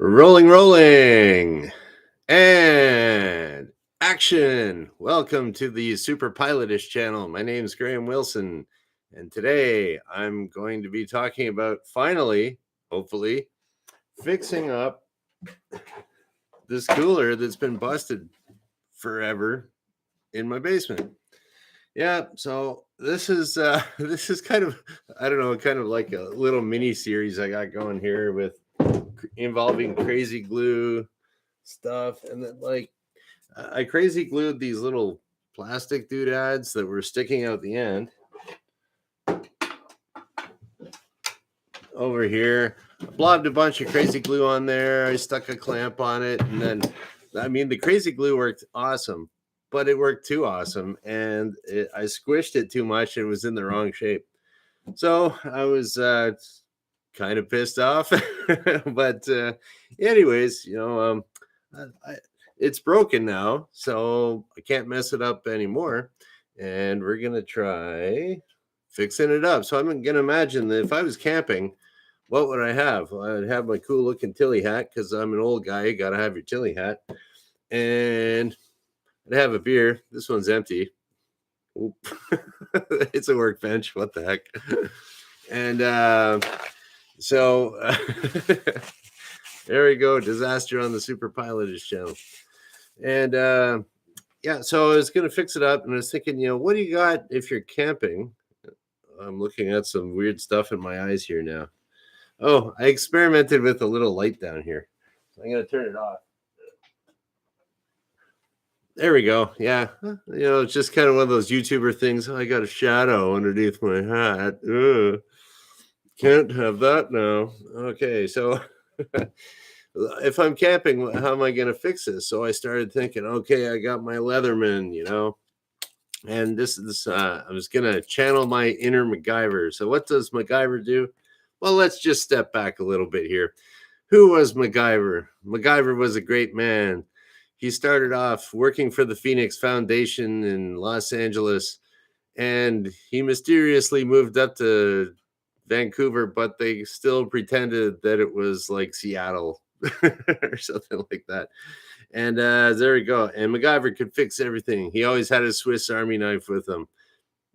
Rolling, and action. Welcome to the superpilotish channel. My name is Graham Wilson, and today I'm going to be talking about finally, hopefully, fixing up this cooler that's been busted forever in my basement. Yeah, so this is kind of, I don't know, kind of like a little mini series I got going here with involving crazy glue stuff, and then like I crazy glued these little plastic doodads that were sticking out the end over here. I blobbed a bunch of crazy glue on there. I stuck a clamp on it, and then the crazy glue worked awesome, but it worked too awesome, and I squished it too much. And it was in the wrong shape, so I was kind of pissed off. But anyways, I, it's broken now, so I can't mess it up anymore. And we're gonna try fixing it up. So I'm gonna imagine that if I was camping, what would I have? Well, I'd have my cool looking tilly hat because I'm an old guy. You gotta have your tilly hat, and I'd have a beer. This one's empty. Oop. It's a workbench. What the heck? And so there we go. Disaster on the super pilotage channel. And yeah, so I was gonna fix it up, and I was thinking, what do you got if you're camping? I'm looking at some weird stuff in my eyes here now. Oh, I experimented with a little light down here. So I'm gonna turn it off. There we go. Yeah, it's just kind of one of those YouTuber things. Oh, I got a shadow underneath my hat. Ugh. Can't have that now. Okay, so if I'm camping, how am I going to fix this? So I started thinking, okay, I got my Leatherman, and this is I was going to channel my inner MacGyver. So what does MacGyver do? Well, let's just step back a little bit here. Who was MacGyver? MacGyver was a great man. He started off working for the Phoenix Foundation in Los Angeles, and he mysteriously moved up to Vancouver, but they still pretended that it was like Seattle or something like that. And there we go. And MacGyver could fix everything. He always had his Swiss Army knife with him.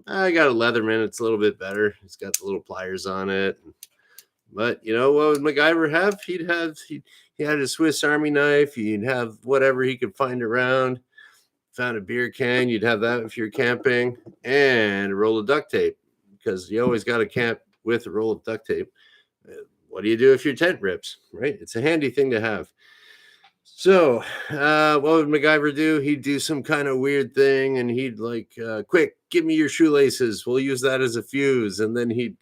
I got a Leatherman. It's a little bit better. It's got the little pliers on it. But what would MacGyver have? He had a Swiss Army knife. He'd have whatever he could find around. Found a beer can. You'd have that if you're camping, and a roll of duct tape, because you always got to camp with a roll of duct tape. What do you do if your tent rips? Right? It's a handy thing to have. So, what would MacGyver do? He'd do some kind of weird thing, and he'd like, quick, give me your shoelaces. We'll use that as a fuse, and then he'd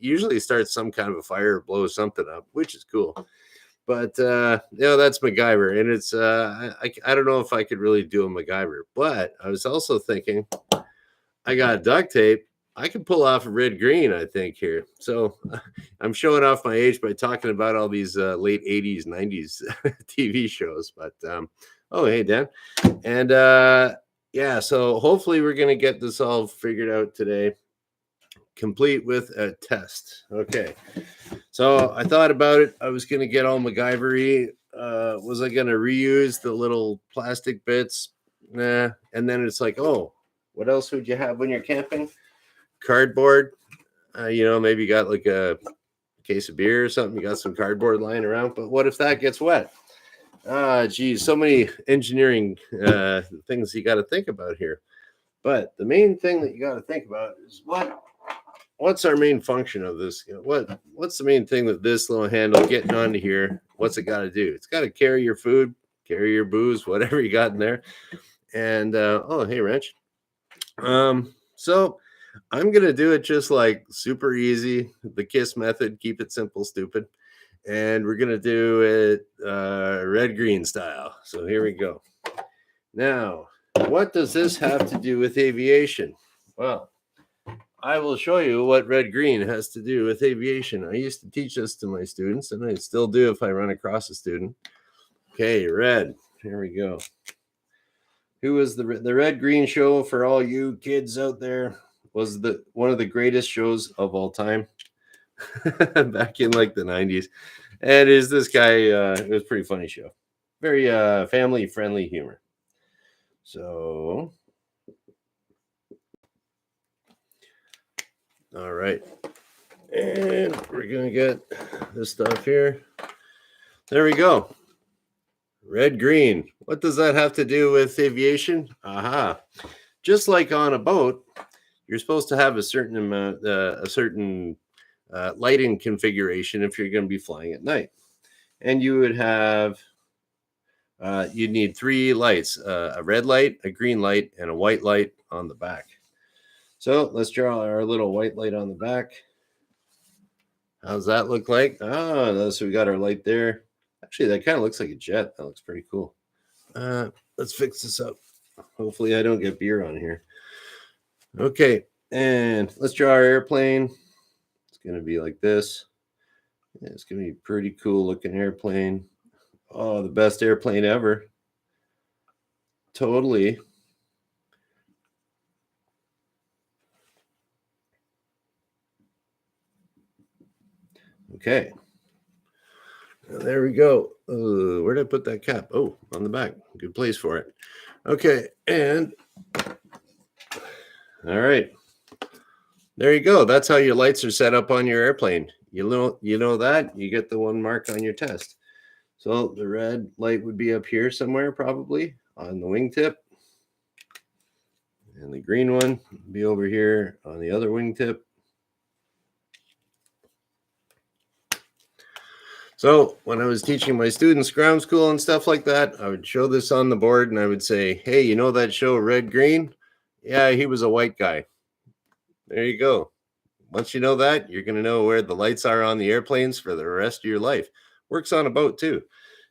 usually start some kind of a fire or blow something up, which is cool. But that's MacGyver, and it's I don't know if I could really do a MacGyver, but I was also thinking, I got duct tape. I can pull off a red green, I think, here. So I'm showing off my age by talking about all these late 80s, 90s TV shows. But oh, hey, Dan. And yeah, so hopefully we're going to get this all figured out today, complete with a test. Okay. So I thought about it. I was going to get all MacGyver-y. Was I going to reuse the little plastic bits? Nah. And then it's like, oh, what else would you have when you're camping? Cardboard. Maybe you got like a case of beer or something. You got some cardboard lying around. But what if that gets wet? Geez, so many engineering things you got to think about here. But the main thing that you got to think about is what's our main function of this? What's the main thing that this little handle getting onto here? What's it got to do? It's got to carry your food, carry your booze, whatever you got in there. And oh, hey, wrench. So I'm gonna do it just like super easy, the KISS method. Keep it simple, stupid. And we're gonna do it red green style. So here we go. Now, what does this have to do with aviation? Well, I will show you what red green has to do with aviation. I used to teach this to my students, and I still do if I run across a student. Okay, red. Here we go. Who was the Red Green Show, for all you kids out there, was one of the greatest shows of all time. back in like the 90s. And is this guy, it was a pretty funny show. Very family friendly humor. So, all right. And we're going to get this stuff here. There we go. Red, green. What does that have to do with aviation? Aha. Just like on a boat, you're supposed to have a certain amount, lighting configuration if you're going to be flying at night. And you would have, you'd need 3 lights, a red light, a green light, and a white light on the back. So let's draw our little white light on the back. How's that look like? Oh, so we got our light there. Actually, that kind of looks like a jet. That looks pretty cool. Let's fix this up. Hopefully I don't get beer on here. Okay, and let's draw our airplane. It's going to be like this. Yeah, it's going to be a pretty cool looking airplane. Oh, the best airplane ever. Totally. Okay. There we go. Where did I put that cap? Oh, on the back. Good place for it. Okay, and all right. There you go. That's how your lights are set up on your airplane. You know that you get the 1 mark on your test. So the red light would be up here somewhere, probably on the wingtip, and the green one would be over here on the other wingtip. So when I was teaching my students ground school and stuff like that, I would show this on the board and I would say, hey, you know that show Red Green? Yeah, he was a white guy. There you go. Once you know that, you're going to know where the lights are on the airplanes for the rest of your life. Works on a boat too.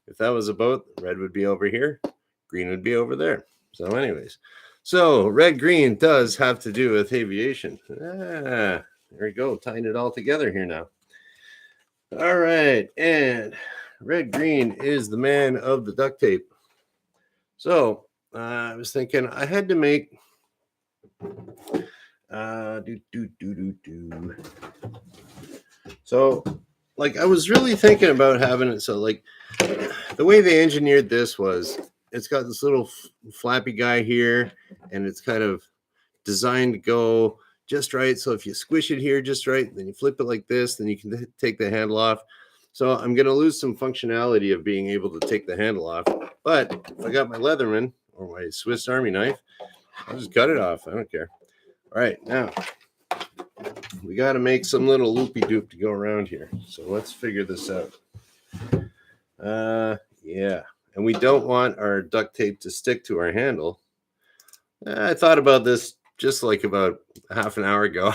If that was a boat, red would be over here, green would be over there. So anyways, so red, green does have to do with aviation. There we go, tying it all together here now. All right, and red, green is the man of the duct tape. So I was thinking I had to make So like I was really thinking about having it. So like the way they engineered this was it's got this little flappy guy here, and it's kind of designed to go just right. So if you squish it here just right, then you flip it like this, then you can take the handle off. So I'm going to lose some functionality of being able to take the handle off. But if I got my Leatherman or my Swiss Army knife, I'll just cut it off. I don't care. All right, now we got to make some little loopy doop to go around here. So let's figure this out. Yeah, and we don't want our duct tape to stick to our handle. I thought about this just like about half an hour ago.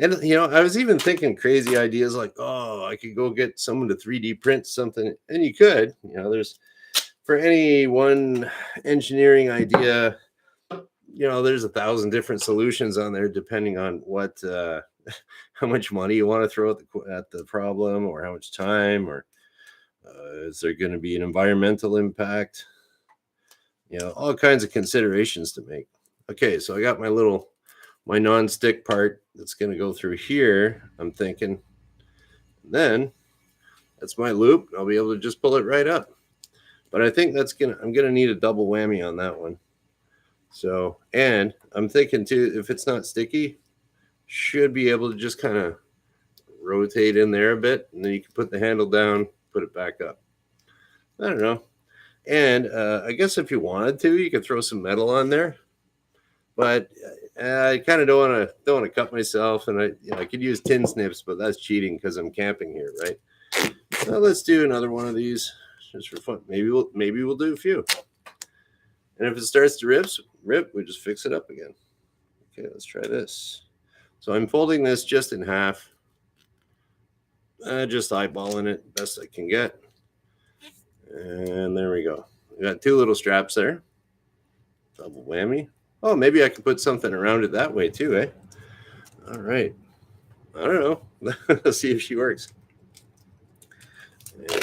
And, you know, I was even thinking crazy ideas like, oh, I could go get someone to 3D print something. And you could, you know, there's for any one engineering idea, you know, there's 1,000 different solutions on there, depending on what, how much money you want to throw at the problem, or how much time, or is there going to be an environmental impact? You know, all kinds of considerations to make. Okay, so I got my non-stick part that's going to go through here, I'm thinking. Then that's my loop. I'll be able to just pull it right up. But I think I'm going to need a double whammy on that one. So, and I'm thinking too, if it's not sticky, should be able to just kind of rotate in there a bit, and then you can put the handle down, put it back up. I don't know. And I guess if you wanted to, you could throw some metal on there. But I kind of don't want to cut myself, and I could use tin snips, but that's cheating because I'm camping here, right? So let's do another one of these just for fun. Maybe we'll do a few. And if it starts to rip, we just fix it up again. Okay, let's try this. So I'm folding this just in half, just eyeballing it best I can get. And there we go. We got 2 little straps there. Double whammy. Oh, maybe I could put something around it that way too, eh? All right. I don't know. Let's see if she works.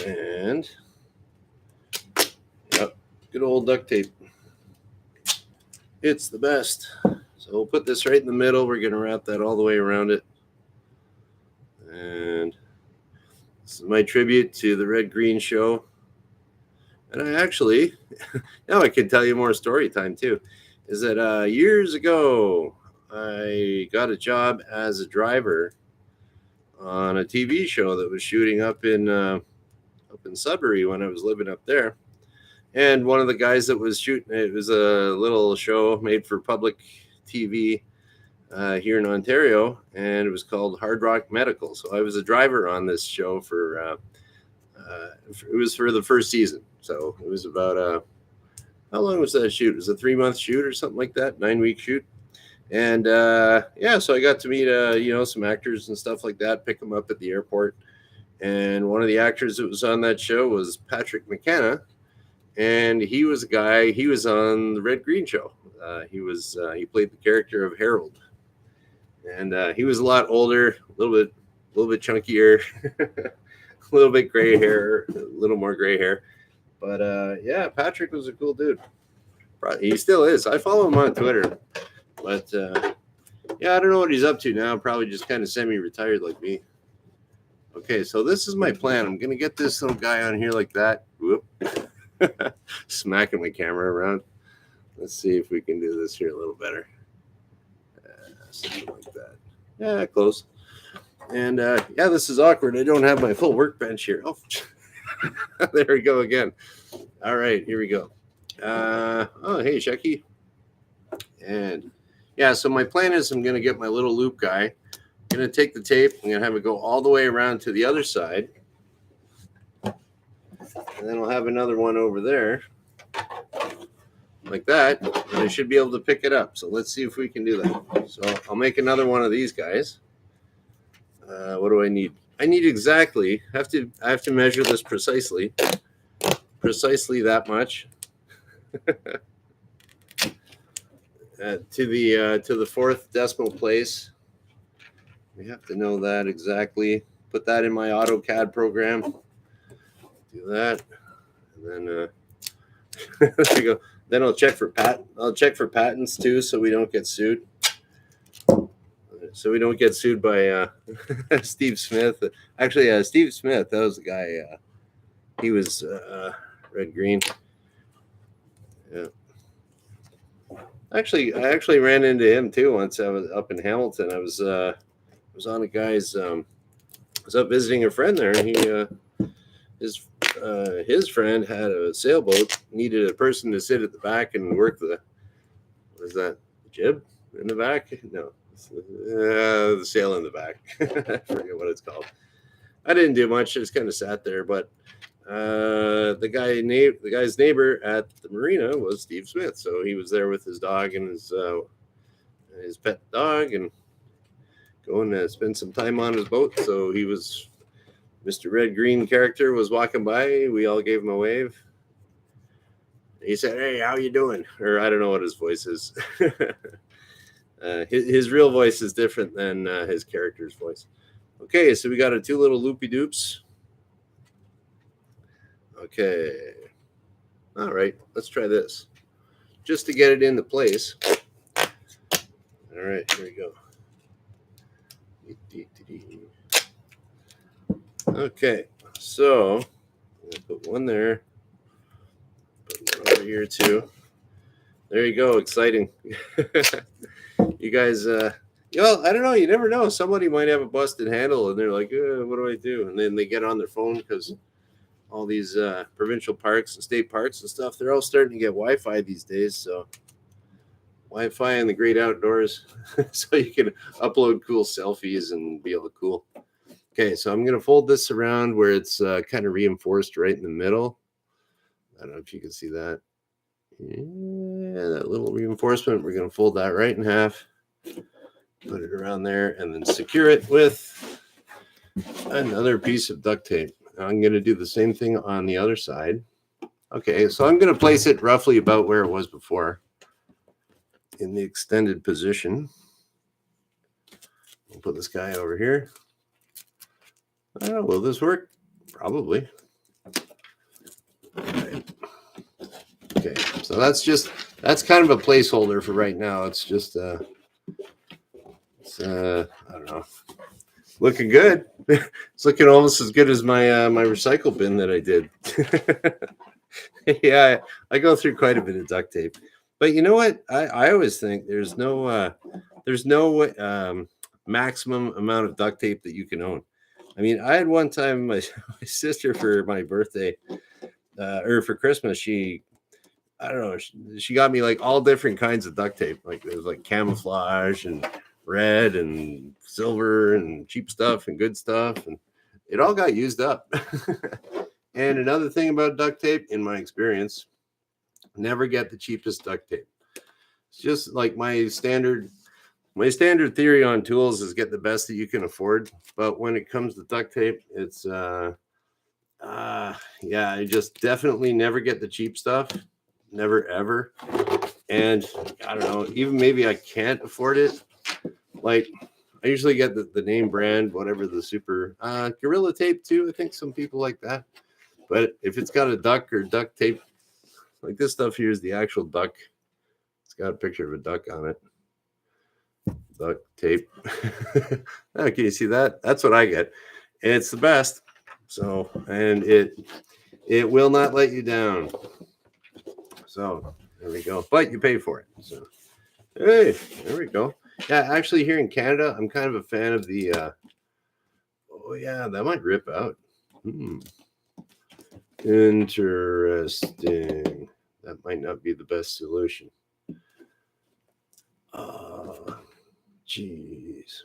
And, yep, good old duct tape. It's the best. So we'll put this right in the middle. We're going to wrap that all the way around it. is my tribute to the Red Green Show. And I actually, now I can tell you more story time too, is that years ago, I got a job as a driver on a TV show that was shooting up in Sudbury when I was living up there. And one of the guys that was shooting it was a little show made for public TV here in Ontario, and it was called Hard Rock Medical. So I was a driver on this show it was for the first season. So it was about how long was that shoot? It was a 3-month shoot or something like that, 9-week shoot. And so I got to meet some actors and stuff like that, pick them up at the airport. And one of the actors that was on that show was Patrick McKenna, and he was on the Red Green Show. He played the character of Harold, and he was a lot older, a little bit chunkier, a little bit gray hair, a little more gray hair. But Patrick was a cool dude. He still is. I follow him on Twitter, but I don't know what he's up to now. Probably just kind of semi-retired like me. Okay, so this is my plan. I'm gonna get this little guy on here like that. Whoop. Smacking my camera around. Let's see if we can do this here a little better. Something like that. Yeah, close. And this is awkward. I don't have my full workbench here. Oh, there we go again. All right, here we go. Hey, Shecky. And so my plan is I'm going to get my little loop guy. I'm going to take the tape. I'm going to have it go all the way around to the other side. And then I'll have another one over there. Like that. And I should be able to pick it up. So let's see if we can do that. So I'll make another one of these guys. What do I need? I need exactly, I have to measure this precisely that much to the fourth decimal place. We have to know that exactly. Put that in my AutoCAD program. Do that, and then there you go. Then I'll check for patents too, so we don't get sued. So we don't get sued by Steve Smith. Actually, Steve Smith, that was the guy. He was Red Green. Yeah. Actually, I ran into him too once. I was up in Hamilton. I was on a guy's. I was up visiting a friend there, and his friend had a sailboat. Needed a person to sit at the back and work the jib in the back? No. The sail in the back. I forget what it's called. I didn't do much. I just kind of sat there. But the guy's neighbor at the marina was Steve Smith. So he was there with his dog and his pet dog, and going to spend some time on his boat. So he was Mr. Red Green character was walking by. We all gave him a wave. He said, "Hey, how you doing?" Or I don't know what his voice is. His real voice is different than his character's voice. Okay, so we got our two little loopy doops. Okay. All right, let's try this. Just to get it into place. All right, here we go. Okay, so I'm going to put one there. Put one over here too. There you go, exciting. You guys, I don't know. You never know. Somebody might have a busted handle, and they're like, "What do I do?" And then they get on their phone because all these provincial parks and state parks and stuff, they're all starting to get Wi-Fi these days. So Wi-Fi in the great outdoors, so you can upload cool selfies and be all cool. Okay, so I'm going to fold this around where it's kind of reinforced right in the middle. I don't know if you can see that. Yeah, that little reinforcement, we're going to fold that right in half, put it around there, and then secure it with another piece of duct tape. Now I'm going to do the same thing on the other side. Okay, so I'm going to place it roughly about where it was before in the extended position. We'll put this guy over here. Will this work? Probably. All right. Okay, so that's kind of a placeholder for right now. It's just I don't know. looking good. It's looking almost as good as my my recycle bin that I did. Yeah, I go through quite a bit of duct tape. But you know what? I always think there's no maximum amount of duct tape that you can own. I mean, I had one time my sister for my birthday or for Christmas, I don't know, she got me like all different kinds of duct tape. Like there's like camouflage and red and silver and cheap stuff and good stuff, and it all got used up. And another thing about duct tape, in my experience, never get the cheapest duct tape. It's just like my standard theory on tools is get the best that you can afford. But when it comes to duct tape, it's yeah, I just definitely never get the cheap stuff. Never ever. And I don't know, even maybe I can't afford it. Like I usually get the name brand, whatever the super Gorilla tape too. I think some people like that. But if it's got a duck or duct tape, like this stuff here is the actual duck. It's got a picture of a duck on it. Duct tape. Oh, can you see that? That's what I get. It's the best. So, and it will not let you down. So there we go. But you pay for it. So hey, there we go. Yeah, actually here in Canada, I'm kind of a fan of the oh yeah, that might rip out. Interesting. That might not be the best solution. Jeez.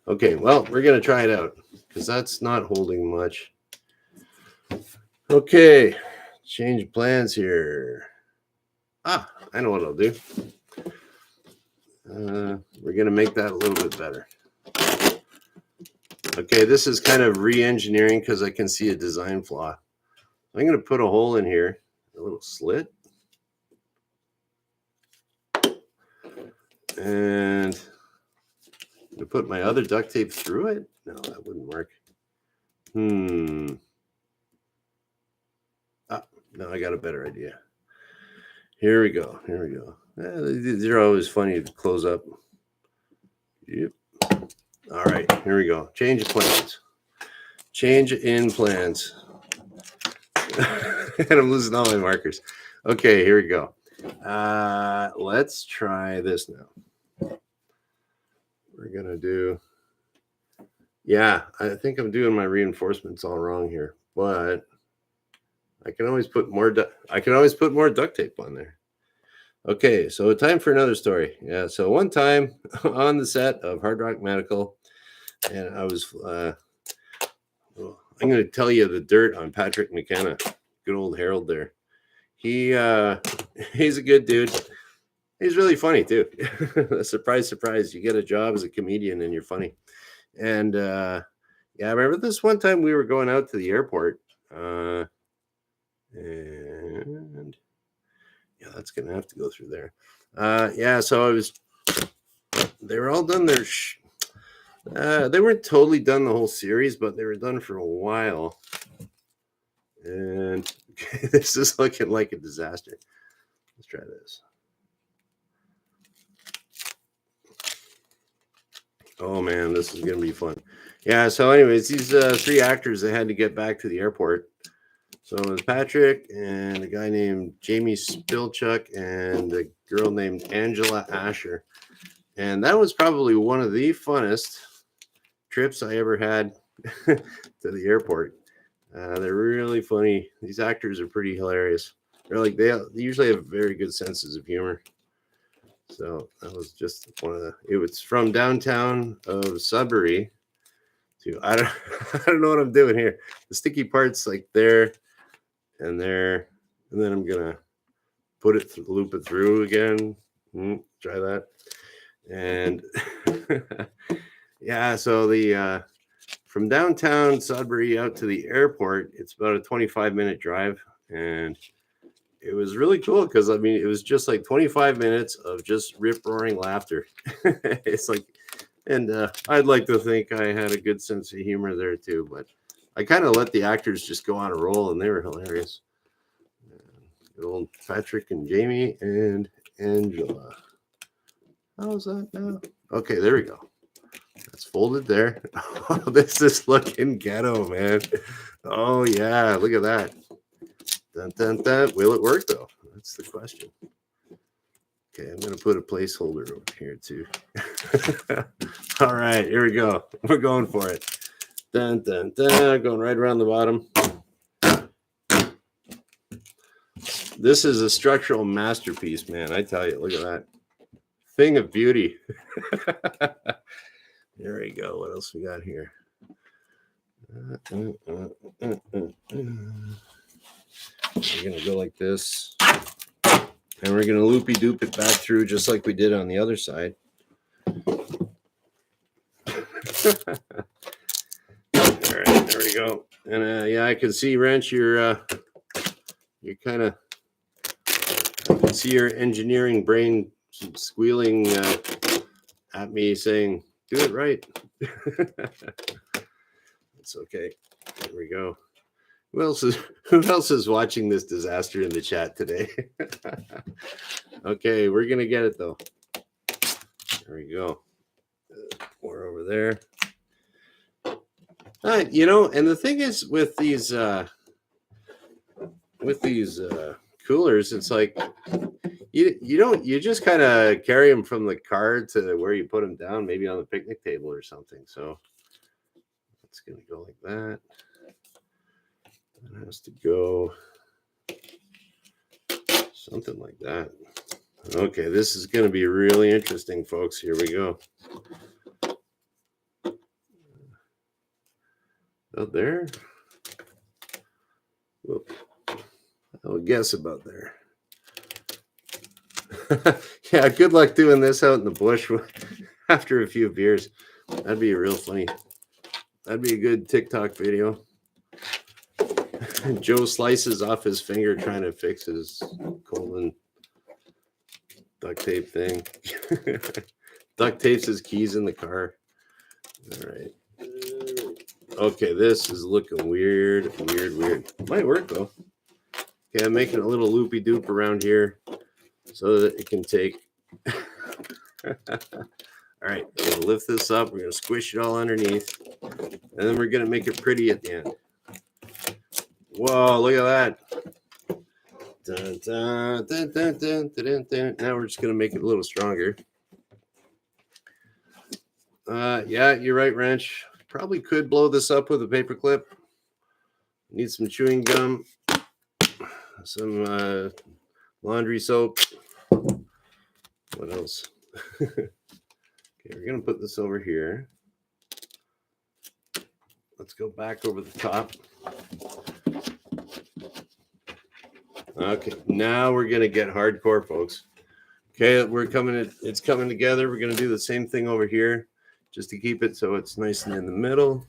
Okay, well, we're gonna try it out because that's not holding much. Okay, change plans here. I know what I'll do. We're gonna make that a little bit better. Okay, this is kind of re-engineering because I can see a design flaw. I'm gonna put a hole in here, a little slit. And to put my other duct tape through it? No, that wouldn't work. No, I got a better idea. Here we go. These are always funny to close up. Yep. All right, here we go. Change of plans. Change in plans. And I'm losing all my markers. Okay, here we go. Let's try this now. We're gonna do. Yeah, I think I'm doing my reinforcements all wrong here, but I can always put more. I can always put more duct tape on there. Okay, so time for another story. Yeah, so one time on the set of Hard Rock Medical, and I was. I'm going to tell you the dirt on Patrick McKenna. Good old Harold there. He's a good dude. He's really funny too. Surprise, surprise! You get a job as a comedian and you're funny. And yeah, I remember this one time we were going out to the airport, and yeah, that's gonna have to go through there. Yeah, so I was. They were all done their. They weren't totally done the whole series, but they were done for a while. And okay, this is looking like a disaster. Let's try this. Oh man, this is gonna be fun. Yeah. So, anyways, these three actors they had to get back to the airport. So it was Patrick and a guy named Jamie Spilchuk and a girl named Angela Asher, and that was probably one of the funnest trips I ever had to the airport. They're really funny. These actors are pretty hilarious. They're like they usually have very good senses of humor. So that was just one of the. It was from downtown of Sudbury to I don't I don't know what I'm doing here. The sticky parts like there and there, and then I'm gonna put it loop it through again. Try that, and yeah. So the from downtown Sudbury out to the airport, it's about a 25-minute drive, and it was really cool because I mean it was just like 25 minutes of just rip roaring laughter. It's like, and I'd like to think I had a good sense of humor there too, but I kind of let the actors just go on a roll, and they were hilarious. Good old Patrick and Jamie and Angela. How's that now? Okay, there we go. That's folded there. Oh, this is looking ghetto, man. Oh yeah, look at that. Dun, dun, dun. Will it work though? That's the question. Okay, I'm gonna put a placeholder over here too. All right, here we go. We're going for it. Dun, dun, dun. Going right around the bottom. This is a structural masterpiece, man. I tell you, look at that. Thing of beauty. There we go. What else we got here? We're gonna go like this, and we're gonna loopy doop it back through just like we did on the other side. All right, there we go. And yeah, I can see, Wrench, you're kind of, I can see your engineering brain squealing at me saying, do it right. It's okay. There we go. Who else is watching this disaster in the chat today? Okay, we're gonna get it though. There we go. More over there. You know, and the thing is with these coolers, it's like you just kind of carry them from the car to where you put them down, maybe on the picnic table or something. So it's gonna go like that. It has to go something like that. Okay, this is going to be really interesting, folks. Here we go. About there. Whoop. I'll guess about there. Yeah, good luck doing this out in the bush after a few beers. That'd be real funny. That'd be a good TikTok video. Joe slices off his finger trying to fix his Coleman duct tape thing. Duct tapes his keys in the car. All right. Okay, this is looking weird. Might work though. Okay, I'm making a little loopy doop around here so that it can take. All right, we're gonna lift this up. We're gonna squish it all underneath, and then we're gonna make it pretty at the end. Whoa, look at that. Dun, dun, dun, dun, dun, dun, dun. Now we're just going to make it a little stronger. Yeah, you're right, Wrench. Probably could blow this up with a paper clip. Need some chewing gum, some laundry soap. What else? Okay, we're going to put this over here. Let's go back over the top. Okay, now we're gonna get hardcore, folks. Okay, it's coming together. We're gonna do the same thing over here, just to keep it so it's nice and in the middle.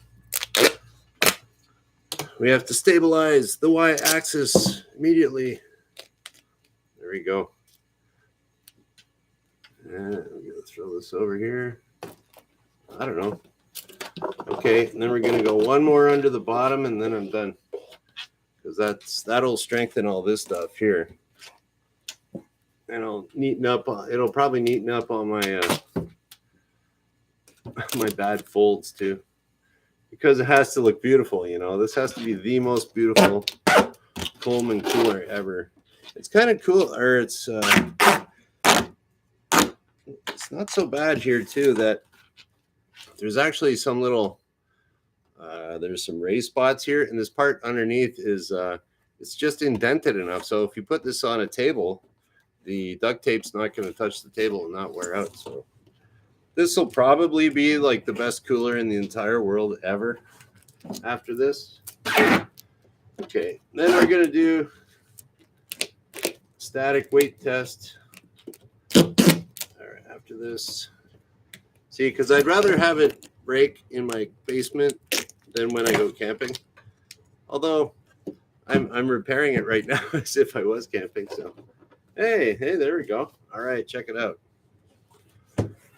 We have to stabilize the y-axis immediately. There we go. And we're gonna throw this over here. I don't know. Okay, and then we're gonna go one more under the bottom, and then I'm done. Because that'll strengthen all this stuff here, and it'll probably neaten up all my my bad folds too, because it has to look beautiful. You know, this has to be the most beautiful Coleman cooler ever. It's kind of cool, or it's not so bad here too that there's actually some little. There's some raised spots here, and this part underneath is it's just indented enough. So if you put this on a table, the duct tape's not going to touch the table and not wear out. So this will probably be like the best cooler in the entire world ever after this. Okay, then we're going to do static weight test. All right, after this. See, because I'd rather have it break in my basement than when I go camping. Although I'm repairing it right now as if I was camping. So hey, there we go. All right, check it out.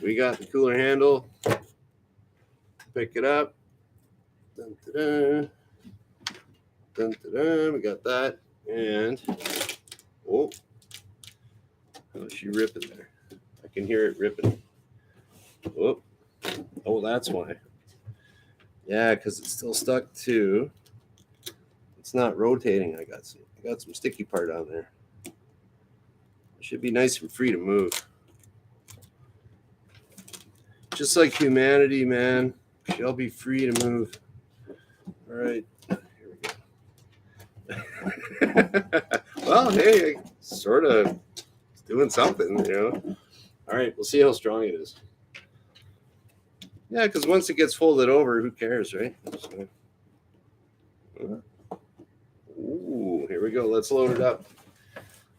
We got the cooler handle. Pick it up. Dun, dun, dun, dun, dun. We got that. And oh, how's she ripping there? I can hear it ripping. Whoop. Oh, that's why. Yeah, because it's still stuck to. It's not rotating. I got some sticky part on there. It should be nice and free to move. Just like humanity, man, shall be free to move. All right, here we go. Well, hey, sort of doing something, you know. All right, we'll see how strong it is. Yeah, because once it gets folded over, who cares, right? So, ooh, here we go. Let's load it up.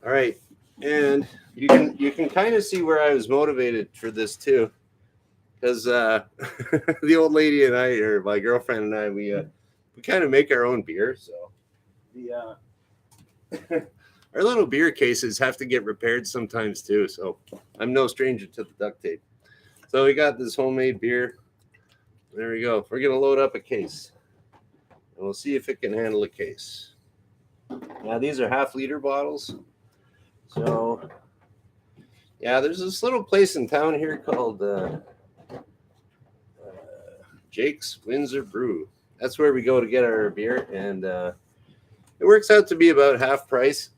All right, and you can kind of see where I was motivated for this too, because the old lady and I, or my girlfriend and I, we kind of make our own beer. So the our little beer cases have to get repaired sometimes too. So I'm no stranger to the duct tape. So we got this homemade beer. There we go. We're gonna load up a case, and we'll see if it can handle a case. Now these are half-liter bottles. So yeah, there's this little place in town here called Jake's Windsor Brew. That's where we go to get our beer, and it works out to be about half price.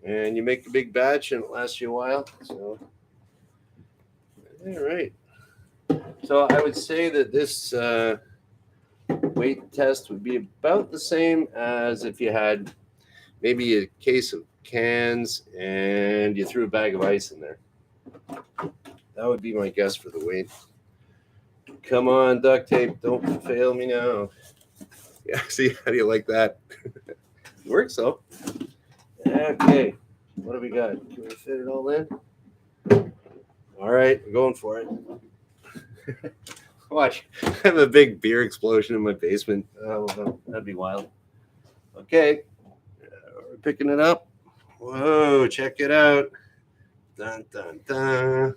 And you make a big batch, and it lasts you a while. So, all right. So I would say that this weight test would be about the same as if you had maybe a case of cans and you threw a bag of ice in there. That would be my guess for the weight. Come on, duct tape, don't fail me now. Yeah, see, how do you like that? It works though. Okay, what do we got? Can we fit it all in? All right, we're going for it. Watch, I have a big beer explosion in my basement. Oh, that'd be wild. Okay, we're picking it up. Whoa, check it out. Dun, dun, dun.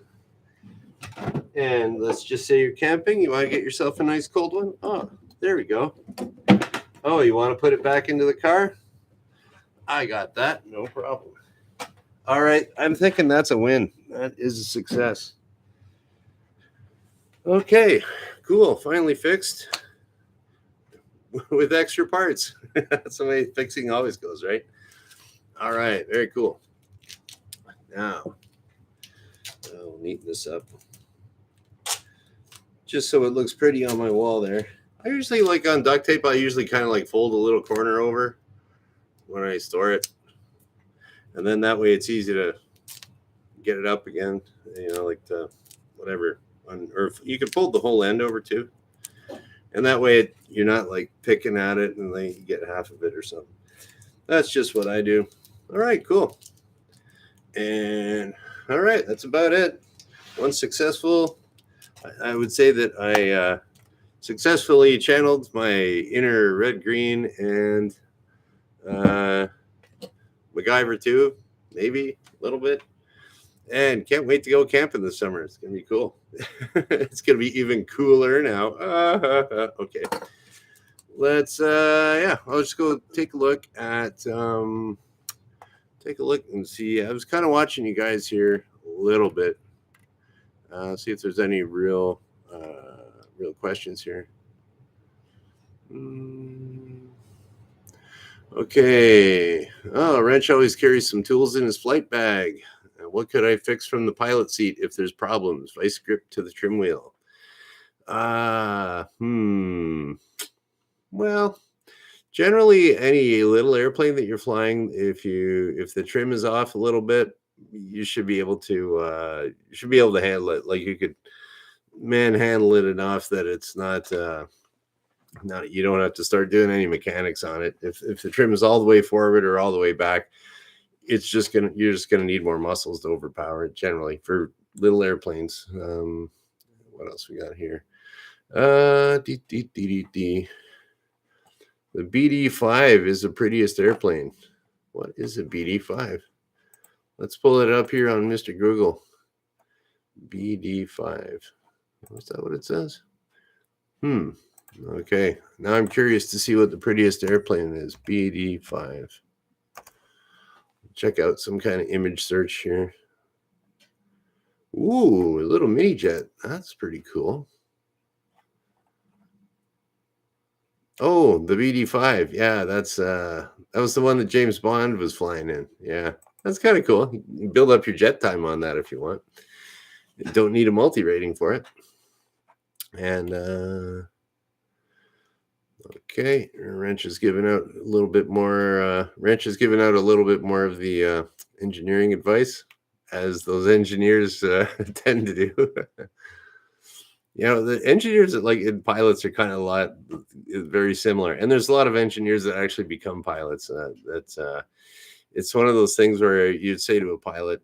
And let's just say you're camping. You want to get yourself a nice cold one? Oh, there we go. Oh, you want to put it back into the car? I got that. No problem. All right. I'm thinking that's a win. That is a success. Okay. Cool. Finally fixed with extra parts. That's the way fixing always goes, right? All right. Very cool. Now, I'll neaten this up just so it looks pretty on my wall there. I usually, like on duct tape, I usually kind of like fold a little corner over when I store it. And then that way it's easy to get it up again, you know, like the whatever. Or you can fold the whole end over too. And that way you're not like picking at it and then you get half of it or something. That's just what I do. All right, cool. And all right, that's about it. One successful. I would say that I successfully channeled my inner red, green, and MacGyver too, maybe a little bit. And can't wait to go camping this summer. It's going to be cool. It's going to be even cooler now. Okay. Let's, yeah, I'll just go take a look and see. I was kind of watching you guys here a little bit. See if there's any real questions here. Okay. Oh, Wrench always carries some tools in his flight bag. What could I fix from the pilot seat if there's problems? Vice grip to the trim wheel. Well, generally any little airplane that you're flying, if the trim is off a little bit, you should be able to handle it. Like you could manhandle it enough that it's not you don't have to start doing any mechanics on it. If the trim is all the way forward or all the way back, you're just gonna need more muscles to overpower it generally for little airplanes. What else we got here? The BD5 is the prettiest airplane. What is a BD5? Let's pull it up here on Mr. Google. BD5. Is that what it says? Okay. Now I'm curious to see what the prettiest airplane is. BD5. Check out some kind of image search here. Ooh, a little mini jet. That's pretty cool. Oh, the BD-5. Yeah, that was the one that James Bond was flying in. Yeah. That's kind of cool. You can build up your jet time on that if you want. You don't need a multi rating for it. And okay, Wrench is giving out a little bit more. Wrench is giving out a little bit more of the engineering advice, as those engineers tend to do. The engineers that like in pilots are kind of a lot very similar, and there's a lot of engineers that actually become pilots. That's It's one of those things where you'd say to a pilot,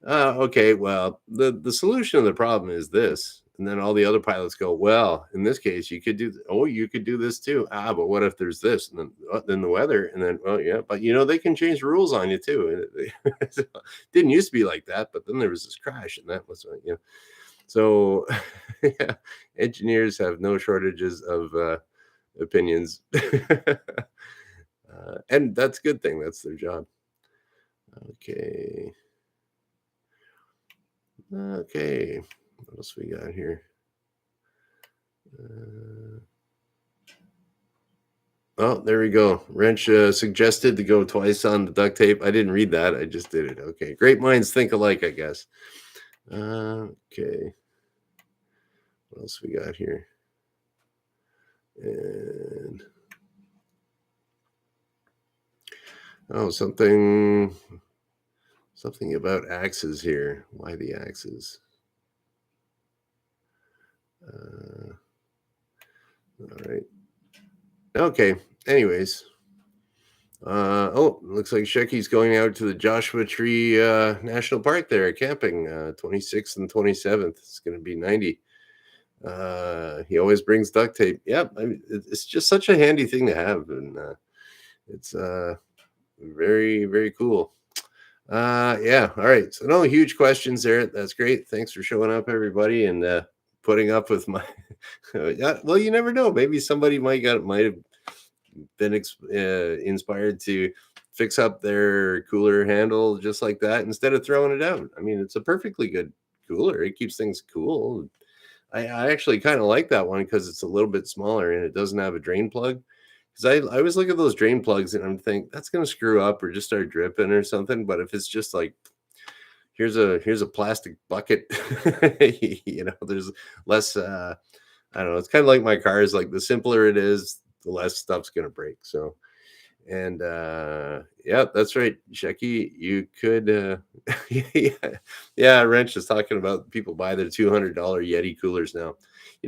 okay, well, the solution of the problem is this. And then all the other pilots go, well, in this case, you could do, you could do this too. But what if there's this? And then the weather. And then, well, yeah, but they can change rules on you too. So, didn't used to be like that, but then there was this crash and that was, So, yeah, engineers have no shortages of opinions. And that's a good thing. That's their job. Okay. Okay. What else we got here? Oh, there we go. Wrench suggested to go twice on the duct tape. I didn't read that. I just did it. Okay. Great minds think alike, I guess. Okay. What else we got here? And something about axes here. Why the axes? All right. Okay. Anyways. Looks like Shecky's going out to the Joshua Tree National Park there, camping 26th and 27th. It's going to be 90. He always brings duct tape. Yep. It's just such a handy thing to have. And it's very, very cool. Yeah. All right. So no huge questions there. That's great. Thanks for showing up, everybody, and putting up with my. Yeah, well, you never know. Maybe somebody might have been inspired to fix up their cooler handle just like that instead of throwing it out. I mean, it's a perfectly good cooler. It keeps things cool. I actually kind of like that one because it's a little bit smaller and it doesn't have a drain plug. Because I always look at those drain plugs and I'm thinking that's going to screw up or just start dripping or something. But if it's just like here's a plastic bucket, there's less. I don't know. It's kind of like my cars. Like the simpler it is, the less stuff's going to break. So, and yeah, that's right, Shecky. You could, yeah. Wrench is talking about people buy their $200 Yeti coolers now.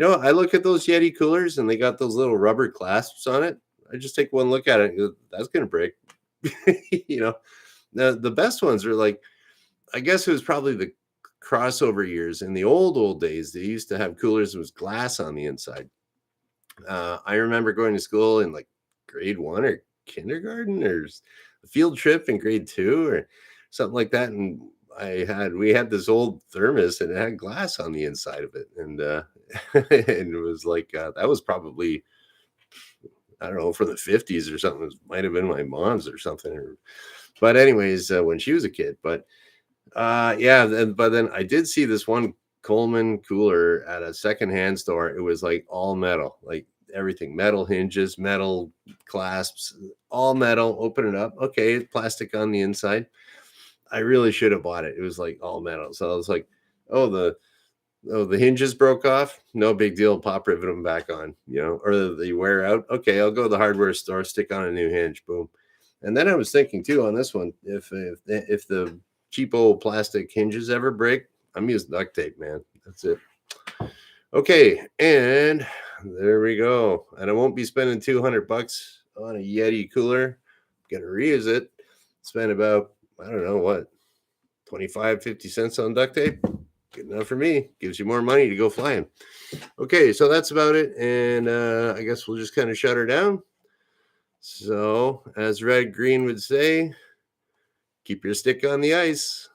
I look at those Yeti coolers and they got those little rubber clasps on it. I just take one look at it and go, that's going to break. The best ones are like, I guess it was probably the crossover years. In the old days, they used to have coolers with glass on the inside. I remember going to school in like grade 1 or kindergarten or a field trip in grade 2 or something like that. And we had this old thermos and it had glass on the inside of it. And, and it was like, that was probably, I don't know, for the 50s or something. It might have been my mom's or something. But anyways, when she was a kid, but but then I did see this one Coleman cooler at a secondhand store. It was like all metal, like everything metal hinges, metal clasps, all metal. Open it up. Okay, plastic on the inside. I really should have bought it. It was like all metal. So I was like, the hinges broke off. No big deal. Pop rivet them back on, or they wear out. Okay, I'll go to the hardware store, stick on a new hinge. Boom. And then I was thinking too on this one, if the cheapo plastic hinges ever break, I'm using duct tape, man. That's it. Okay, and there we go. And I won't be spending $200 on a Yeti cooler. Gonna reuse it. Spend about, I don't know what, 25, 50 cents on duct tape. Good enough for me. Gives you more money to go flying. Okay, so that's about it. And I guess we'll just kind of shut her down. So, as Red Green would say, keep your stick on the ice.